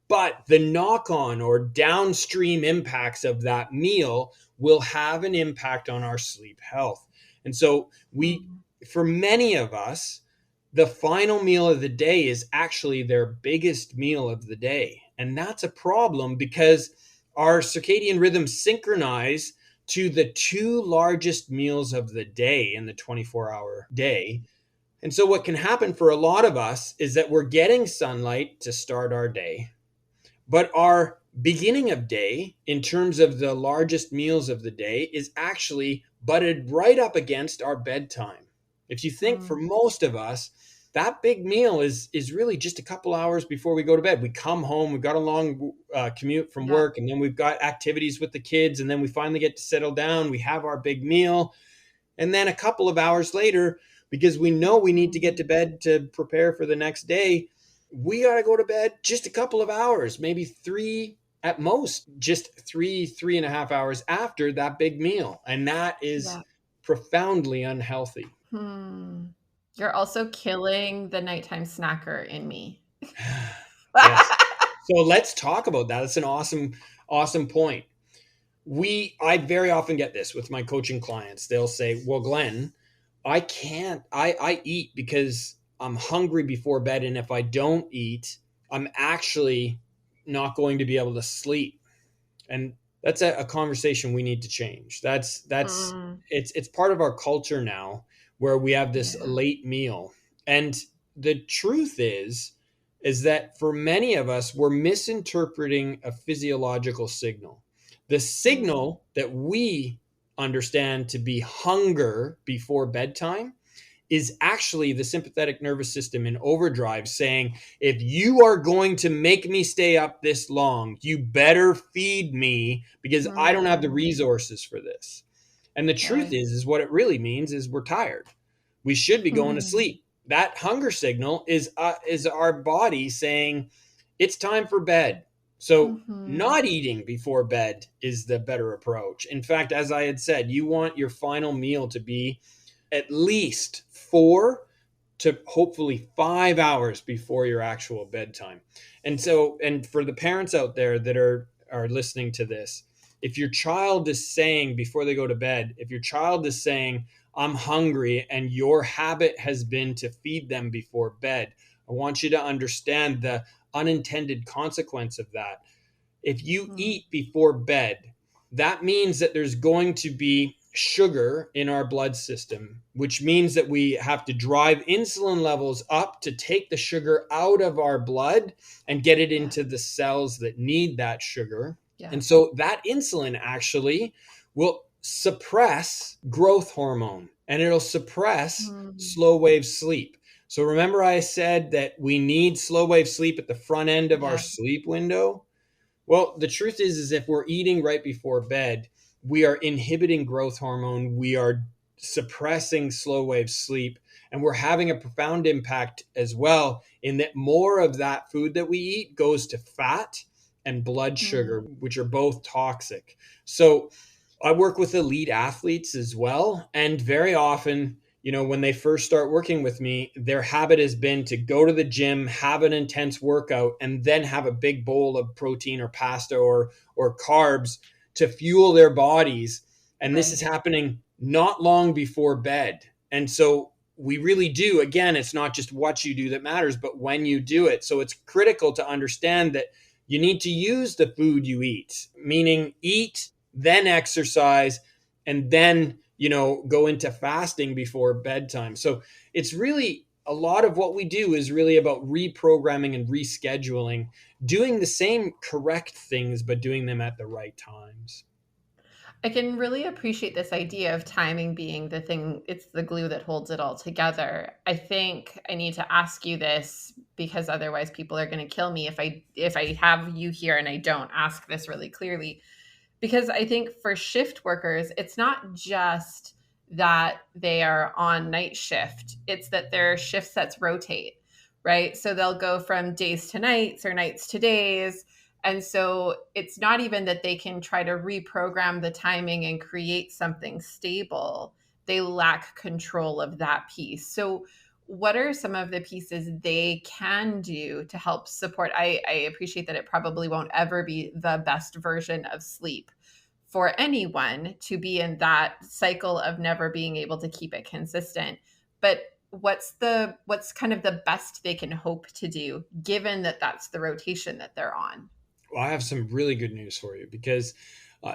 but the knock on or downstream impacts of that meal will have an impact on our sleep health. And so, Hmm. for many of us, the final meal of the day is actually their biggest meal of the day. And that's a problem because our circadian rhythms synchronize to the two largest meals of the day in the 24-hour day. And so, what can happen for a lot of us is that we're getting sunlight to start our day, but our beginning of day, in terms of the largest meals of the day, is actually butted right up against our bedtime. If you think, for Hmm. most of us, that big meal is really just a couple hours before we go to bed. We come home, we've got a long commute from Yeah. work, and then we've got activities with the kids, and then we finally get to settle down. We have our big meal, and then a couple of hours later, because we know we need to get Hmm. to bed to prepare for the next day, we got to go to bed just a couple of hours, maybe three at most, just 3.5 hours after that big meal. And that is Yeah. profoundly unhealthy. Hmm. You're also killing the nighttime snacker in me. Yes. So let's talk about that. It's an awesome point. I very often get this with my coaching clients. They'll say, well, Glenn, I can't, I eat because I'm hungry before bed. And if I don't eat, I'm actually not going to be able to sleep. And that's a conversation we need to change. That's Hmm. it's part of our culture now, where we have this Yeah. late meal. And the truth is that for many of us, we're misinterpreting a physiological signal. The Mm. signal that we understand to be hunger before bedtime is actually the sympathetic nervous system in overdrive saying, if you are going to make me stay up this long, you better feed me because I don't have the Mm. resources for this. And the truth Okay. is what it really means is we're tired. We should be going to Mm. sleep. That hunger signal is our body saying it's time for bed. So Mm-hmm. not eating before bed is the better approach. In fact, as I had said, you want your final meal to be at least 4 to hopefully 5 hours before your actual bedtime. And so, and for the parents out there that are listening to this, if your child is saying before they go to bed, if your child is saying, I'm hungry, and your habit has been to feed them before bed, I want you to understand the unintended consequence of that. If you Mm. eat before bed, that means that there's going to be sugar in our blood system, which means that we have to drive insulin levels up to take the sugar out of our blood and get it Yeah. into the cells that need that sugar. Yeah. And so that insulin actually will suppress growth hormone and it'll suppress Mm. slow wave sleep. So remember I said that we need slow wave sleep at the front end of our Yeah. sleep window? Well, the truth is if we're eating right before bed, we are inhibiting growth hormone, we are suppressing slow wave sleep, and we're having a profound impact as well in that more of that food that we eat goes to fat and blood sugar, Mm. which are both toxic. So I work with elite athletes as well. And very often, when they first start working with me, their habit has been to go to the gym, have an intense workout, and then have a big bowl of protein or pasta or carbs to fuel their bodies. And this is Right. happening not long before bed. And so we really do, again, it's not just what you do that matters, but when you do it. So it's critical to understand that you need to use the food you eat, meaning eat, then exercise, and then, go into fasting before bedtime. So it's really a lot of what we do is really about reprogramming and rescheduling, doing the same correct things, but doing them at the right times. I can really appreciate this idea of timing being the thing, it's the glue that holds it all together. I think I need to ask you this because otherwise people are going to kill me if I have you here and I don't ask this really clearly. Because I think for shift workers, it's not just that they are on night shift, it's that their shift sets rotate, right? So they'll go from days to nights or nights to days. And so it's not even that they can try to reprogram the timing and create something stable. They lack control of that piece. So, what are some of the pieces they can do to help support? I appreciate that it probably won't ever be the best version of sleep for anyone to be in that cycle of never being able to keep it consistent. But what's kind of the best they can hope to do given that that's the rotation that they're on? Well, I have some really good news for you because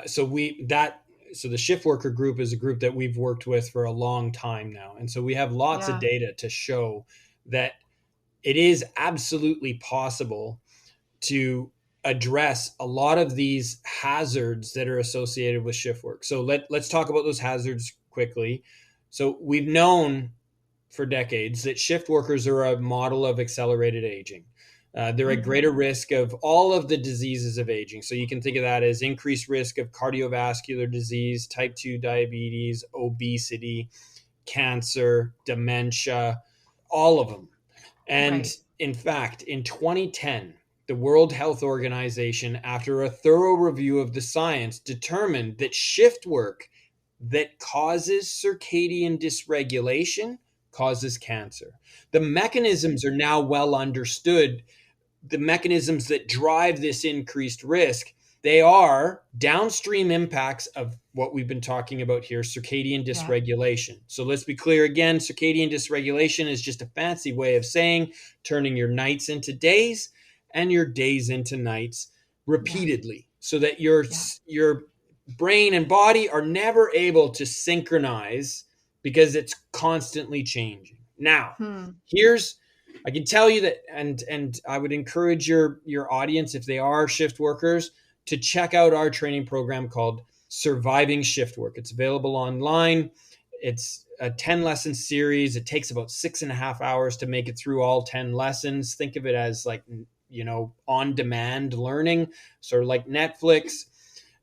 so the shift worker group is a group that we've worked with for a long time now. And so we have lots of Yeah. data to show that it is absolutely possible to address a lot of these hazards that are associated with shift work. So let's talk about those hazards quickly. So we've known for decades that shift workers are a model of accelerated aging. They're at greater Mhm. risk of all of the diseases of aging. So you can think of that as increased risk of cardiovascular disease, type 2 diabetes, obesity, cancer, dementia, all of them. And Right. in fact, in 2010, the World Health Organization, after a thorough review of the science, determined that shift work that causes circadian dysregulation causes cancer. The mechanisms are now well understood, the mechanisms that drive this increased risk. They are downstream impacts of what we've been talking about here, circadian Yeah. dysregulation. So let's be clear again, circadian dysregulation is just a fancy way of saying turning your nights into days and your days into nights Yeah. repeatedly so that your Yeah. your brain and body are never able to synchronize because it's constantly changing. Now, Hmm. I can tell you that, and I would encourage your audience, if they are shift workers, to check out our training program called Surviving Shift Work. It's available online. It's a 10 lesson series. It takes about 6.5 hours to make it through all 10 lessons. Think of it as like, on demand learning, sort of like Netflix.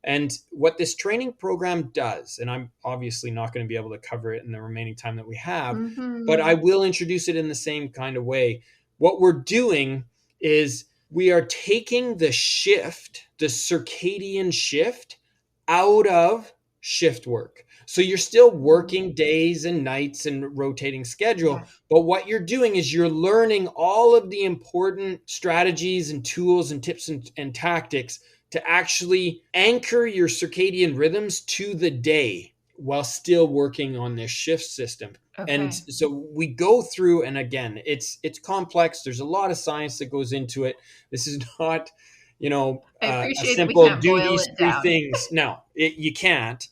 And what this training program does, and I'm obviously not going to be able to cover it in the remaining time that we have, but I Mm-hmm. will introduce it in the same kind of way. What we're doing is we are taking the circadian shift out of shift work. So you're still working days and nights and rotating schedule, Yes. but what you're doing is you're learning all of the important strategies and tools and tips and tactics to actually anchor your circadian rhythms to the day while still working on this shift system. And Okay. so we go through, and again, it's complex. There's a lot of science that goes into it. This is not, I a appreciate that we simple can't do boil these it three down. things. No, you can't.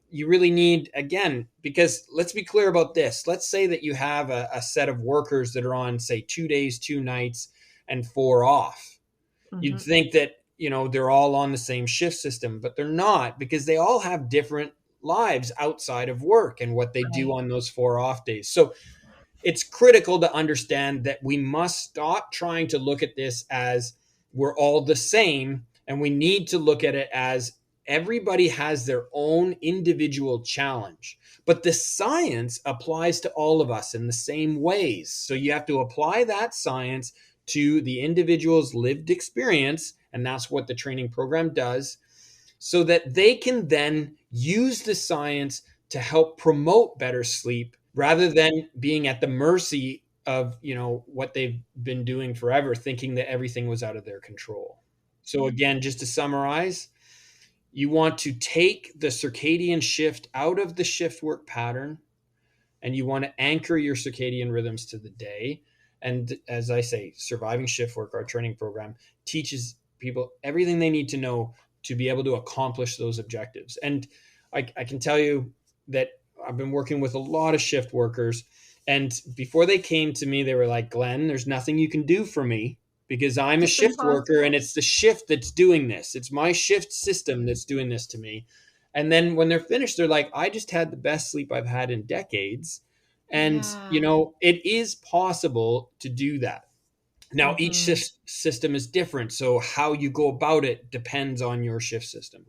You really need, again, because let's be clear about this. Let's say that you have a set of workers that are on, say, 2 days, 2 nights, and 4 off. You'd Mm-hmm. think that, they're all on the same shift system, but they're not, because they all have different lives outside of work and what they do Right. on those 4 off days. So it's critical to understand that we must stop trying to look at this as we're all the same, and we need to look at it as everybody has their own individual challenge, but the science applies to all of us in the same ways. So you have to apply that science to the individual's lived experience, and that's what the training program does, so that they can then use the science to help promote better sleep rather than being at the mercy of, what they've been doing forever, thinking that everything was out of their control. So again, just to summarize, you want to take the circadian shift out of the shift work pattern, and you want to anchor your circadian rhythms to the day. And as I say, Surviving Shift Work, our training program, teaches people everything they need to know to be able to accomplish those objectives. And I can tell you that I've been working with a lot of shift workers. And before they came to me, they were like, Glenn, there's nothing you can do for me because I'm a It's shift worker and impossible. it's the shift that's doing this. It's my shift system that's doing this to me. And then when they're finished, they're like, I just had the best sleep I've had in decades. And, Yeah. it is possible to do that. Now, each Mm-hmm. system is different. So how you go about it depends on your shift system.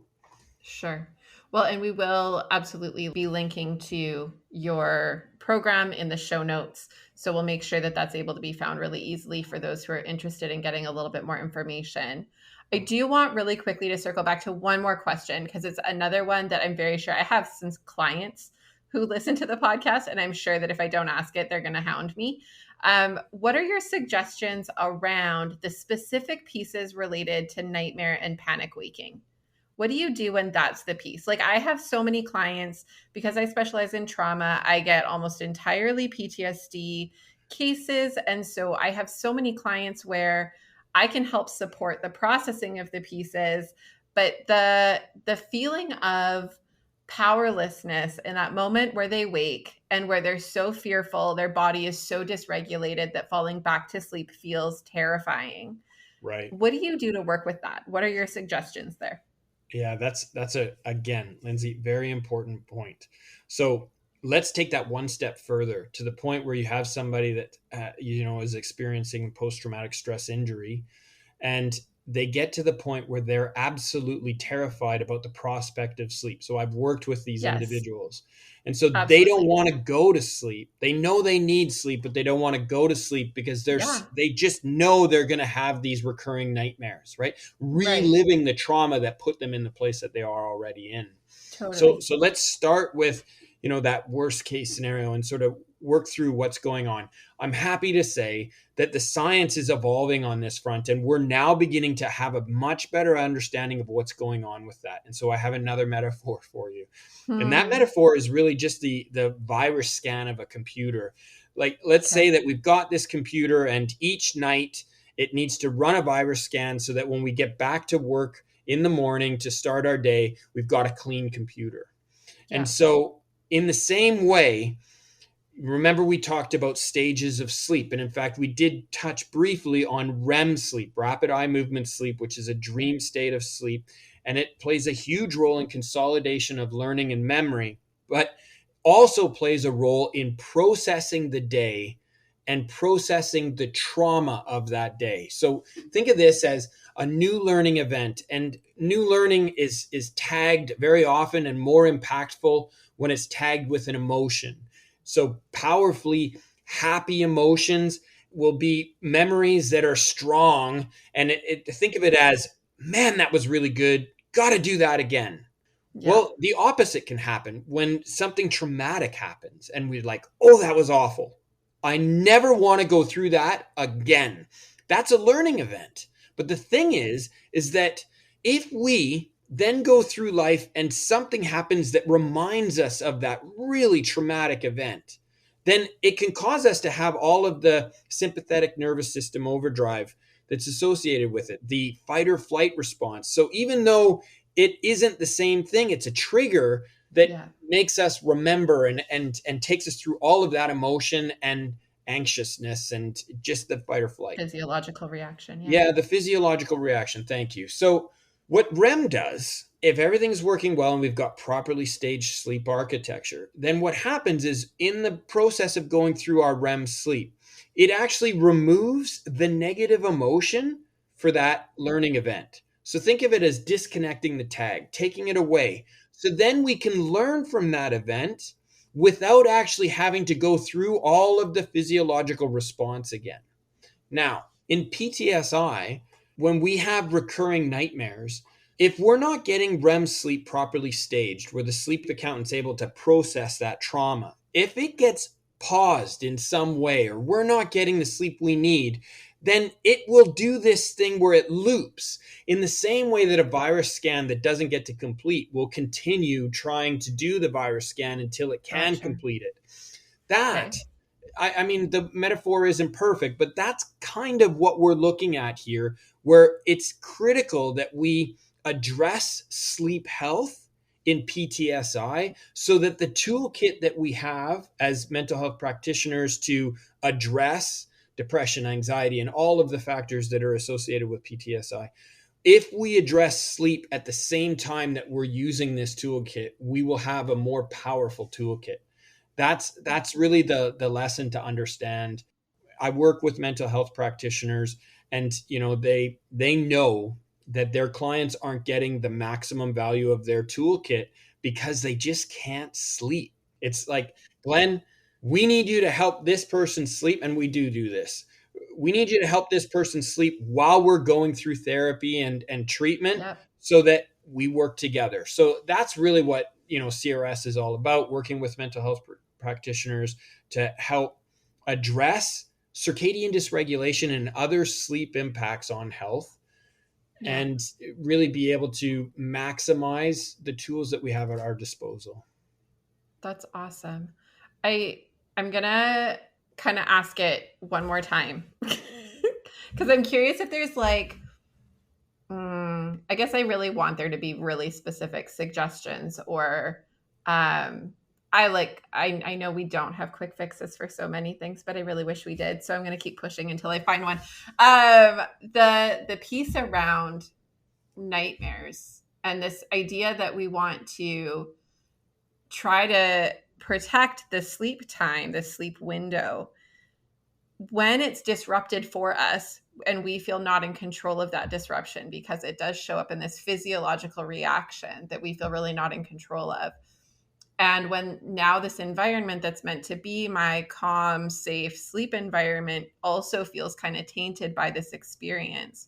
Sure. Well, and we will absolutely be linking to your program in the show notes. So we'll make sure that that's able to be found really easily for those who are interested in getting a little bit more information. I do want really quickly to circle back to one more question because it's another one that I'm very sure I have some clients who listen to the podcast, and I'm sure that if I don't ask it, they're going to hound me. What are your suggestions around the specific pieces related to nightmare and panic waking? What do you do when that's the piece? Like, I have so many clients because I specialize in trauma. I get almost entirely PTSD cases. And so I have so many clients where I can help support the processing of the pieces, but the feeling of powerlessness in that moment where they wake and where they're so fearful, their body is so dysregulated that falling back to sleep feels terrifying. Right. What do you do to work with that? What are your suggestions there? Yeah, that's again, Lindsay, very important point. So let's take that one step further to the point where you have somebody that, is experiencing post-traumatic stress injury, and they get to the point where they're absolutely terrified about the prospect of sleep. So I've worked with these Yes, individuals. And so they don't absolutely. want to go to sleep. They know they need sleep, but they don't want to go to sleep because Yeah, they just know they're going to have these recurring nightmares, right? right. Reliving the trauma that put them in the place that they are already in. So Totally. so let's start with, that worst case scenario and sort of work through what's going on. I'm happy to say that the science is evolving on this front, and we're now beginning to have a much better understanding of what's going on with that. And so I have another metaphor for you. And that Hmm. metaphor is really just the virus scan of a computer. Like, let's Okay. say that we've got this computer, and each night it needs to run a virus scan so that when we get back to work in the morning to start our day, we've got a clean computer. And Yes. so in the same way, remember we talked about stages of sleep. And in fact, we did touch briefly on REM sleep, rapid eye movement sleep, which is a dream state of sleep. And it plays a huge role in consolidation of learning and memory, but also plays a role in processing the day and processing the trauma of that day. So think of this as a new learning event, and new learning is tagged very often and more impactful when it's tagged with an emotion. So powerfully happy emotions will be memories that are strong, and think of it as, man, that was really good, got to do that again. Yeah. Well, the opposite can happen when something traumatic happens and we're like, oh, that was awful. I never want to go through that again. That's a learning event. But the thing is that if we then go through life and something happens that reminds us of that really traumatic event, then it can cause us to have all of the sympathetic nervous system overdrive that's associated with it, the fight or flight response. So even though it isn't the same thing, it's a trigger that Yeah. makes us remember and takes us through all of that emotion and anxiousness and just the fight or flight. Physiological reaction. Yeah. Yeah, the physiological reaction. Thank you. So, what REM does, if everything's working well and we've got properly staged sleep architecture, then what happens is in the process of going through our REM sleep, it actually removes the negative emotion for that learning event. So, think of it as disconnecting the tag, taking it away. So then we can learn from that event without actually having to go through all of the physiological response again. Now, in PTSI, when we have recurring nightmares, if we're not getting REM sleep properly staged, where the sleep accountant's able to process that trauma, if it gets paused in some way or we're not getting the sleep we need, then it will do this thing where it loops in the same way that a virus scan that doesn't get to complete will continue trying to do the virus scan until it can Gotcha. complete it. That Okay. I mean, the metaphor isn't perfect, but that's kind of what we're looking at here, where it's critical that we address sleep health in PTSI so that the toolkit that we have as mental health practitioners to address depression, anxiety, and all of the factors that are associated with PTSI, if we address sleep at the same time that we're using this toolkit, we will have a more powerful toolkit. That's really the lesson to understand. I work with mental health practitioners, and they know that their clients aren't getting the maximum value of their toolkit because they just can't sleep. It's like, Glenn, we need you to help this person sleep, and we do this. We need you to help this person sleep while we're going through therapy and treatment Yep. so that we work together. So that's really what CRS is all about, working with mental health practitioners to help address circadian dysregulation and other sleep impacts on health, Yeah. and really be able to maximize the tools that we have at our disposal. That's awesome. I I'm gonna kind of ask it one more time because I'm curious if there's like, I guess I really want there to be really specific suggestions or, I know we don't have quick fixes for so many things, but I really wish we did. So I'm gonna keep pushing until I find one. The piece around nightmares and this idea that we want to try to protect the sleep time, the sleep window, when it's disrupted for us and we feel not in control of that disruption because it does show up in this physiological reaction that we feel really not in control of. And when now this environment that's meant to be my calm, safe sleep environment also feels kind of tainted by this experience.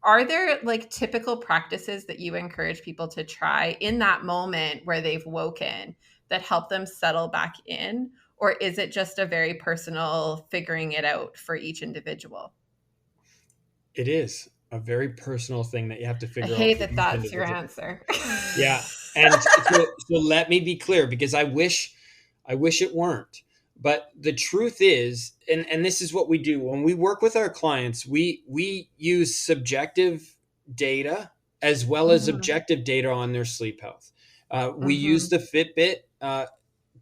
Are there like typical practices that you encourage people to try in that moment where they've woken that help them settle back in? Or is it just a very personal figuring it out for each individual? It is a very personal thing that you have to I figure out hate for that each that's your individual. answer. Yeah. And so let me be clear, because I wish it weren't. But the truth is, and this is what we do when we work with our clients, we use subjective data as well as Hmm. objective data on their sleep health. We use Hmm. the Fitbit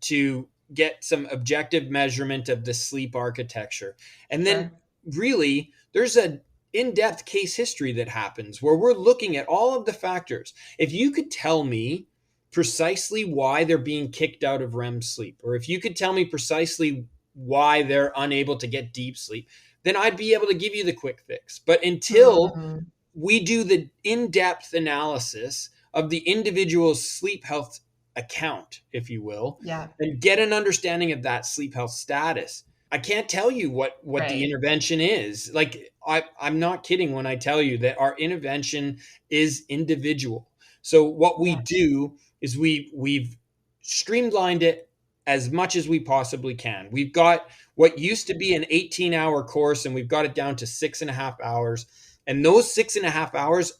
to get some objective measurement of the sleep architecture. And then really there's an in-depth case history that happens where we're looking at all of the factors. If you could tell me precisely why they're being kicked out of REM sleep, or if you could tell me precisely why they're unable to get deep sleep, then I'd be able to give you the quick fix. But until we do the in-depth analysis of the individual's sleep health account, if you will, and get an understanding of that sleep health status, I can't tell you what the intervention is. Like, I'm not kidding when I tell you that our intervention is individual. So what we do is we've streamlined it as much as we possibly can. We've got what used to be an 18-hour course, and we've got it down to 6.5 hours. And those 6.5 hours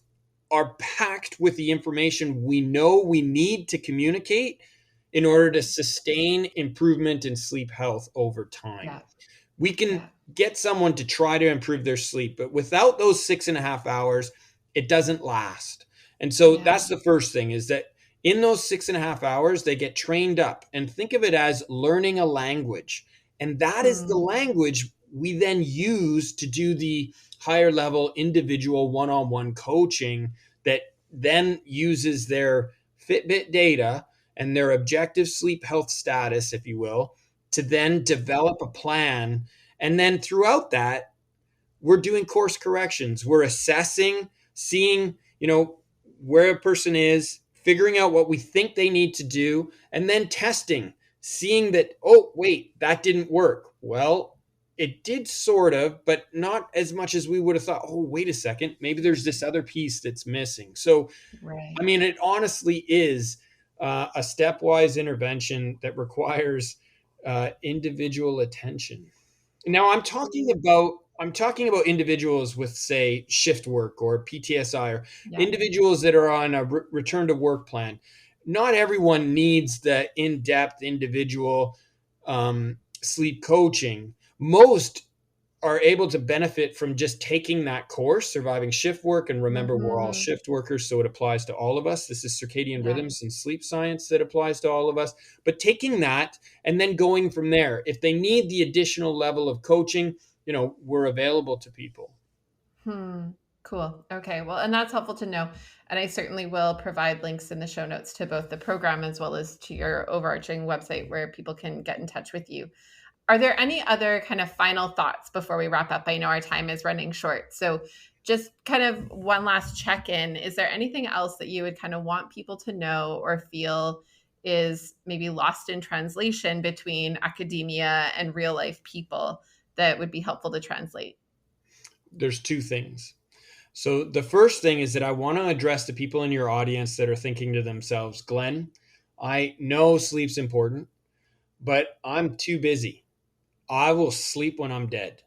are packed with the information we know we need to communicate in order to sustain improvement in sleep health over time. We can get someone to try to improve their sleep, but without those 6.5 hours, it doesn't last. And so that's the first thing, is that in those 6.5 hours, they get trained up, and think of it as learning a language. And that is the language we then use to do the higher level individual one-on-one coaching that then uses their Fitbit data and their objective sleep health status, if you will, to then develop a plan. And then throughout that, we're doing course corrections. We're assessing, seeing, where a person is, figuring out what we think they need to do, and then testing, seeing that, oh, wait, that didn't work. Well, it did sort of, but not as much as we would have thought. Oh, wait a second, maybe there's this other piece that's missing. So, I mean, it honestly is a stepwise intervention that requires individual attention. Now, I'm talking about individuals with, say, shift work or PTSI, or individuals that are on a return to work plan. Not everyone needs the in-depth individual sleep coaching. Most are able to benefit from just taking that course, Surviving Shift Work. And remember, we're all shift workers, so it applies to all of us. This is circadian rhythms and sleep science that applies to all of us. But taking that and then going from there, if they need the additional level of coaching, we're available to people. Cool. Okay. Well, and that's helpful to know. And I certainly will provide links in the show notes to both the program as well as to your overarching website where people can get in touch with you. Are there any other kind of final thoughts before we wrap up? I know our time is running short. So just kind of one last check-in. Is there anything else that you would kind of want people to know or feel is maybe lost in translation between academia and real life people that would be helpful to translate? There's two things. So the first thing is that I want to address the people in your audience that are thinking to themselves, Glenn, I know sleep's important, but I'm too busy. I will sleep when I'm dead.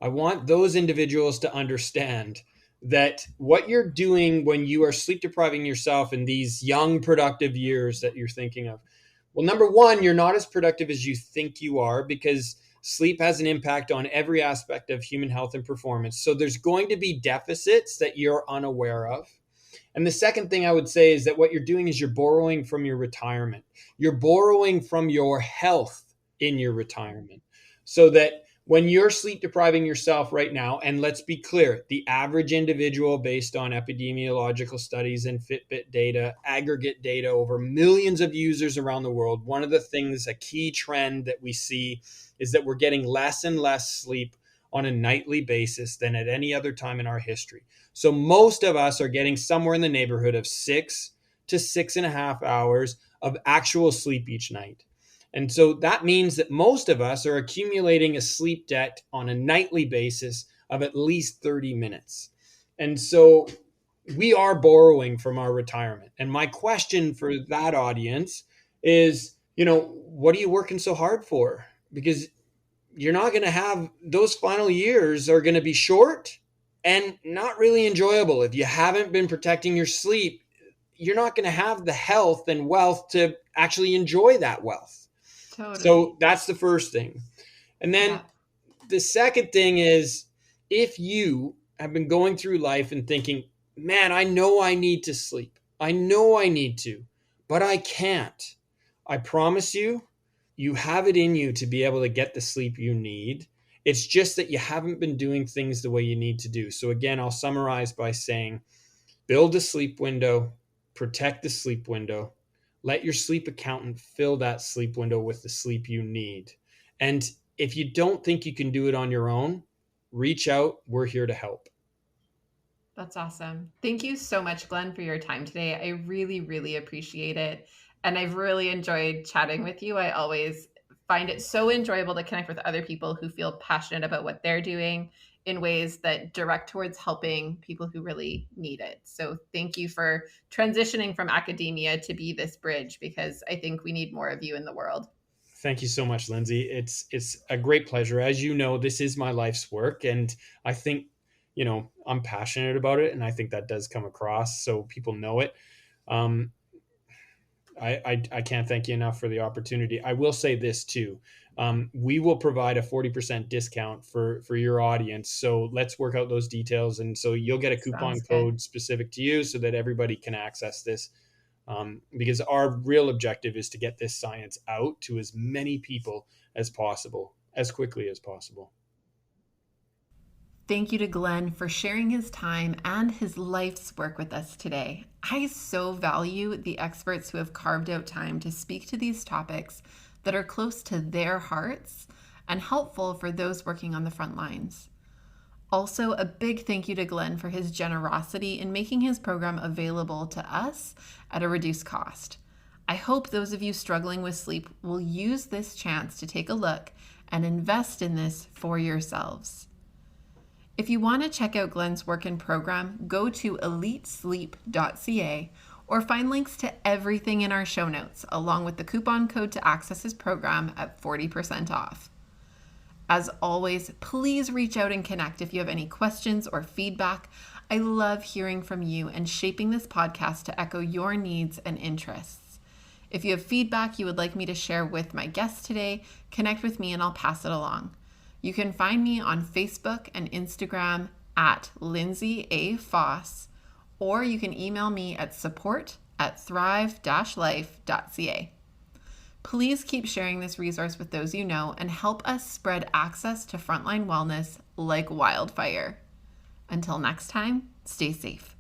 I want those individuals to understand that what you're doing when you are sleep depriving yourself in these young, productive years that you're thinking of, well, number one, you're not as productive as you think you are, because sleep has an impact on every aspect of human health and performance. So there's going to be deficits that you're unaware of. And the second thing I would say is that what you're doing is you're borrowing from your retirement. You're borrowing from your health in your retirement. So that when you're sleep depriving yourself right now, and let's be clear, the average individual, based on epidemiological studies and Fitbit data, aggregate data over millions of users around the world, one of the things, a key trend that we see is that we're getting less and less sleep on a nightly basis than at any other time in our history. So most of us are getting somewhere in the neighborhood of 6 to 6.5 hours of actual sleep each night. And so that means that most of us are accumulating a sleep debt on a nightly basis of at least 30 minutes. And so we are borrowing from our retirement. And my question for that audience is, what are you working so hard for? Because you're not going to have, those final years are going to be short and not really enjoyable. If you haven't been protecting your sleep, you're not going to have the health and wealth to actually enjoy that wealth. Totally. So that's the first thing. And then the second thing is, if you have been going through life and thinking, man, I know I need to sleep. I know I need to, but I can't. I promise you, You have it in you to be able to get the sleep you need. It's just that you haven't been doing things the way you need to do. So again, I'll summarize by saying, build a sleep window, protect the sleep window, let your sleep accountant fill that sleep window with the sleep you need. And if you don't think you can do it on your own, reach out. We're here to help. That's awesome. Thank you so much, Glenn, for your time today. I really, really appreciate it. And I've really enjoyed chatting with you. I always find it so enjoyable to connect with other people who feel passionate about what they're doing in ways that direct towards helping people who really need it. So thank you for transitioning from academia to be this bridge, because I think we need more of you in the world. Thank you so much, Lindsay. It's a great pleasure. As you know, this is my life's work, and I think, I'm passionate about it, and I think that does come across so people know it. Um, I can't thank you enough for the opportunity. I will say this too. We will provide a 40% discount for your audience. So let's work out those details. And so you'll get a coupon code specific to you so that everybody can access this. Because our real objective is to get this science out to as many people as possible, as quickly as possible. Thank you to Glenn for sharing his time and his life's work with us today. I so value the experts who have carved out time to speak to these topics that are close to their hearts and helpful for those working on the front lines. Also, a big thank you to Glenn for his generosity in making his program available to us at a reduced cost. I hope those of you struggling with sleep will use this chance to take a look and invest in this for yourselves. If you want to check out Glenn's work and program, go to elitesleep.ca or find links to everything in our show notes, along with the coupon code to access his program at 40% off. As always, please reach out and connect if you have any questions or feedback. I love hearing from you and shaping this podcast to echo your needs and interests. If you have feedback you would like me to share with my guest today, connect with me and I'll pass it along. You can find me on Facebook and Instagram at Lindsay A. Faas, or you can email me at support@thrive-life.ca. Please keep sharing this resource with those you know and help us spread access to frontline wellness like wildfire. Until next time, stay safe.